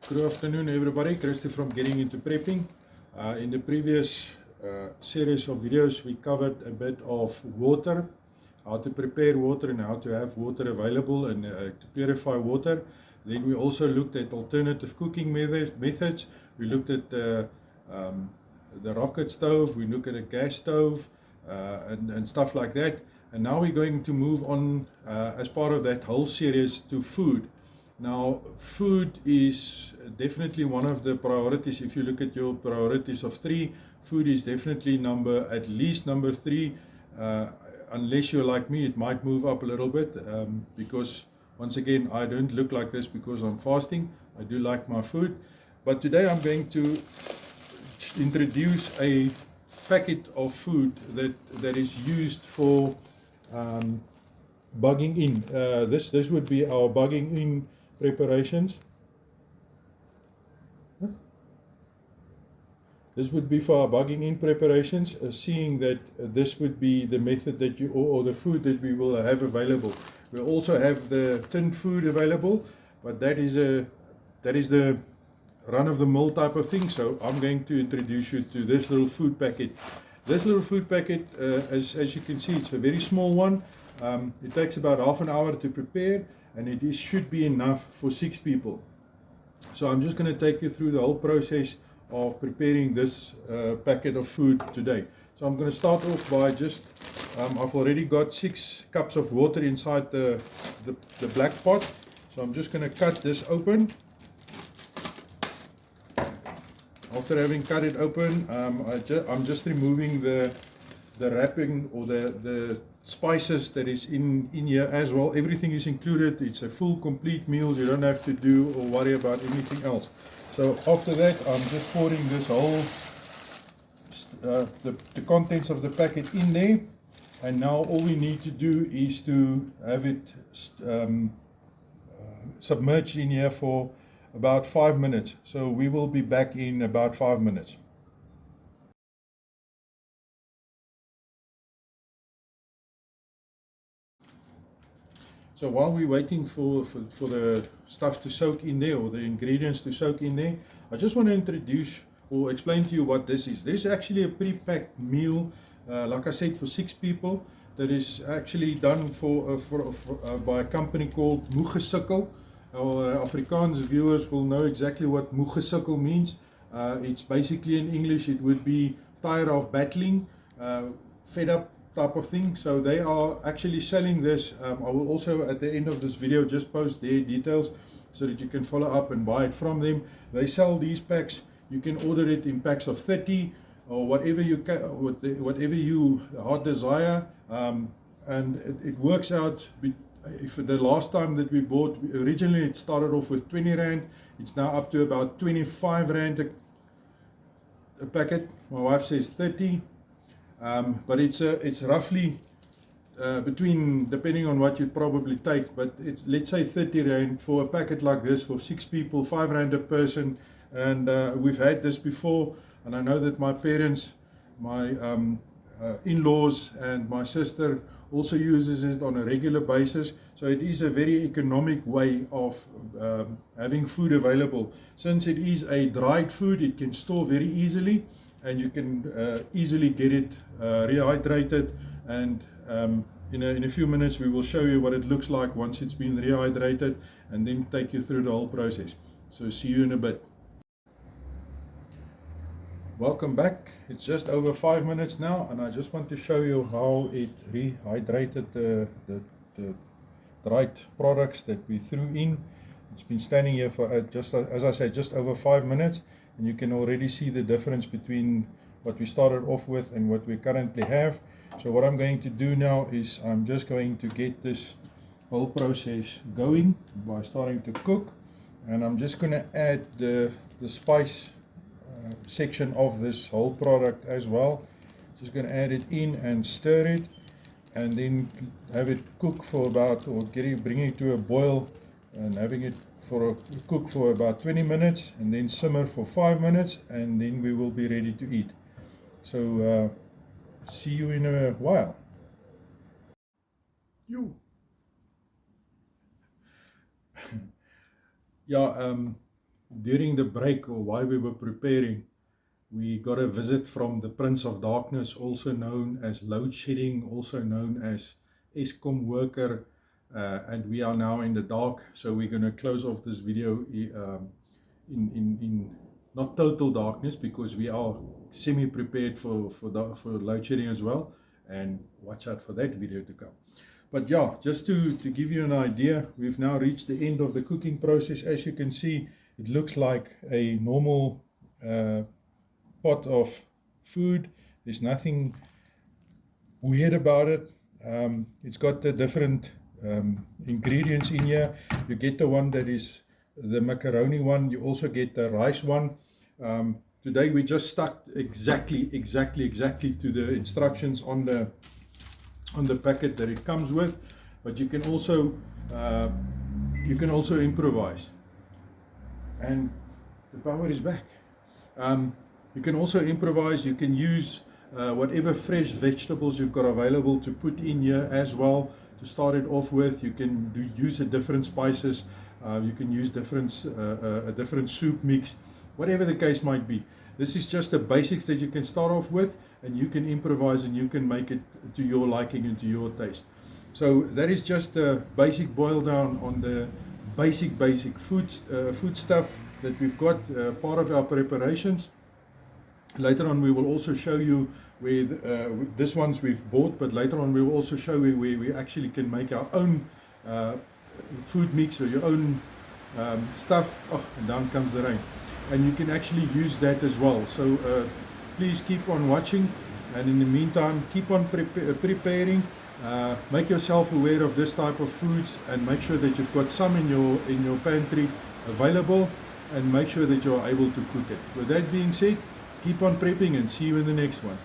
Good afternoon, everybody. Christy from Getting Into Prepping. In the previous series of videos, we covered a bit of water, how to prepare water and how to have water available and to purify water. Then we also looked at alternative cooking methods. We looked at the rocket stove, we looked at a gas stove and stuff like that. And now we're going to move on as part of that whole series to food. Now, food is definitely one of the priorities. If you look at your priorities of 3, food is definitely at least number 3. Unless you're like me, it might move up a little bit because, once again, I don't look like this because I'm fasting. I do like my food. But today I'm going to introduce a packet of food that is used for bugging in. This would be our bugging in preparations. This would be for our bugging in preparations, seeing that this would be the method that you, or the food that we will have available. We also have the tinned food available, but that is the run-of-the-mill type of thing. So I'm going to introduce you to this little food packet. This little food packet, as you can see, it's a very small one. It takes about half an hour to prepare, and it should be enough for 6 people. So I'm just going to take you through the whole process of preparing this packet of food today. So I'm going to start off by just, I've already got 6 cups of water inside the black pot. So I'm just going to cut this open. After having cut it open, I'm just removing the wrapping or the spices that is in here as well. Everything is included. It's a full complete meal. You don't have to do or worry about anything else. So after that, I'm just pouring this whole the contents of the packet in there, and now all we need to do is to have it submerged in here for about 5 minutes. So we will be back in about 5 minutes. So while we're waiting for the stuff to soak in there, or the ingredients to soak in there, I just want to introduce or explain to you what this is. This is actually a pre-packed meal, like I said, for 6 people, that is actually done by a company called Moegesukkel. Our Afrikaans viewers will know exactly what Moegesukkel means. It's basically, in English, it would be tired of battling, fed up type of thing. So they are actually selling this. I will also at the end of this video just post their details so that you can follow up and buy it from them. They sell these packs. You can order it in packs of 30 or whatever you heart desire, and it works out. If the last time that we bought, originally it started off with 20 Rand. It's now up to about 25 Rand a packet. My wife says 30. But it's roughly between, depending on what you probably take, but it's, let's say, 30 Rand for a packet like this for 6 people, 5 Rand a person. And we've had this before, and I know that my parents, my in-laws and my sister also uses it on a regular basis. So it is a very economic way of having food available. Since it is a dried food, it can store very easily, and you can easily get it rehydrated. And in a few minutes we will show you what it looks like once it's been rehydrated, and then take you through the whole process. So see you in a bit. Welcome back. It's just over 5 minutes now, and I just want to show you how it rehydrated the dried products that we threw in. It's been standing here for just, as I said, just over 5 minutes, and you can already see the difference between what we started off with and what we currently have. So what I'm going to do now is I'm just going to get this whole process going by starting to cook, and I'm just going to add the spice section of this whole product as well. Just going to add it in and stir it, and then have it cook for about, or bring it to a boil, and having it cook for about 20 minutes, and then simmer for 5 minutes, and then we will be ready to eat. So see you in a while. Yeah, during the break, or while we were preparing, we got a visit from the Prince of Darkness, also known as load shedding, also known as Eskom worker, and we are now in the dark. So we're going to close off this video in not total darkness, because we are semi-prepared for load shedding as well, and watch out for that video to come. But yeah, just to give you an idea, we've now reached the end of the cooking process. As you can see, it looks like a normal pot of food. There's nothing weird about it. It's got the different ingredients in here. You get the one that is the macaroni one. You also get the rice one. Today we just stuck exactly to the instructions on the packet that it comes with, but you can also improvise, and the power is back. You can also improvise. You can use whatever fresh vegetables you've got available to put in here as well to start it off with. You can use different spices. You can use a different soup mix, whatever the case might be. This is just the basics that you can start off with, and you can improvise and you can make it to your liking and to your taste. So that is just a basic boil down on the basic food stuff that we've got, part of our preparations. Later on we will also show you where this ones we've bought, but later on we will also show you where we actually can make our own food mix, or your own stuff. Oh, and down comes the rain. And you can actually use that as well. So please keep on watching, and in the meantime keep on preparing. Make yourself aware of this type of foods, and make sure that you've got some in your pantry available, and make sure that you're able to cook it. With that being said, keep on prepping, and see you in the next one.